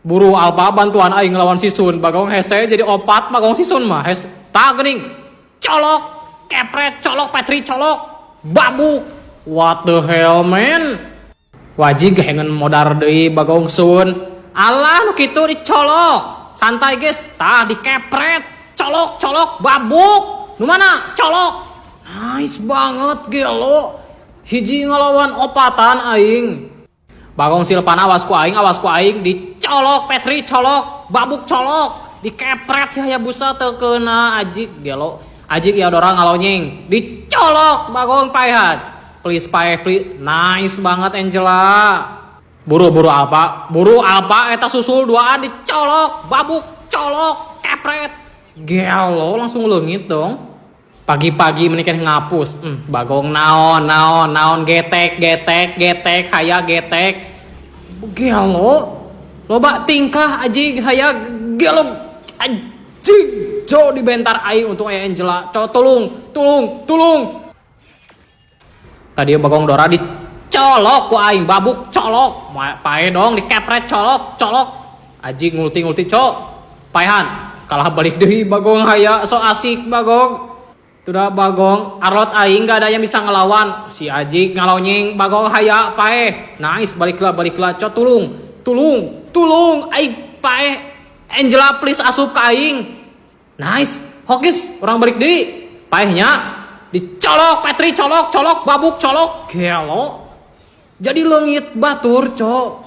Buru alpa bantuan aing ngelawan si Sun. Bagong hese jadi opat bagong si Sun mah. Hes tak geuning. Colok, kepret, colok, Petri, colok. Babuk. What the hell, man? Wajib hengen modar deui bagong Sun. Alah nu kitu dicolok. Santai guys, tah dikepret. Colok, colok, babuk. Nu mana? Colok. Nice banget gelo. Hiji ngelawan opatan aing. Bagong Silpan awas ku aing dicolok Petri colok, babuk colok, dikepret si Hayabusa teu keuna Ajik gelo. Ajik ya dorang ngalonyeng, dicolok bagong paehan. Please paeh please. Nice banget Angela. Buru apa eta susul duaan dicolok, babuk colok, kepret. Gelo langsung leungit dong. Pagi-pagi menikah ngapus. Bagong naon getek haya getek. Gelo loba tingkah Ajik haya gelo Ajik co dibentar aing untuk aya Angela. Co tulung. Tadi bagong Dora dicolok ku aing, babuk colok. Pae dong dikepret colok. Ajik ngulti co. Paehan kalah balik deui bagong haya so asik bagong. Sudah bagong Arlot aing gak ada yang bisa ngelawan. Si Ajik ngalonyeng bagong haya paeh. Nice baliklah co tulung aing paeh. Angela please asup ka aing. Nice hokis orang balik deui. Paehnya dicolok Petri colok babuk colok. Gelo. Jadi leungit batur co.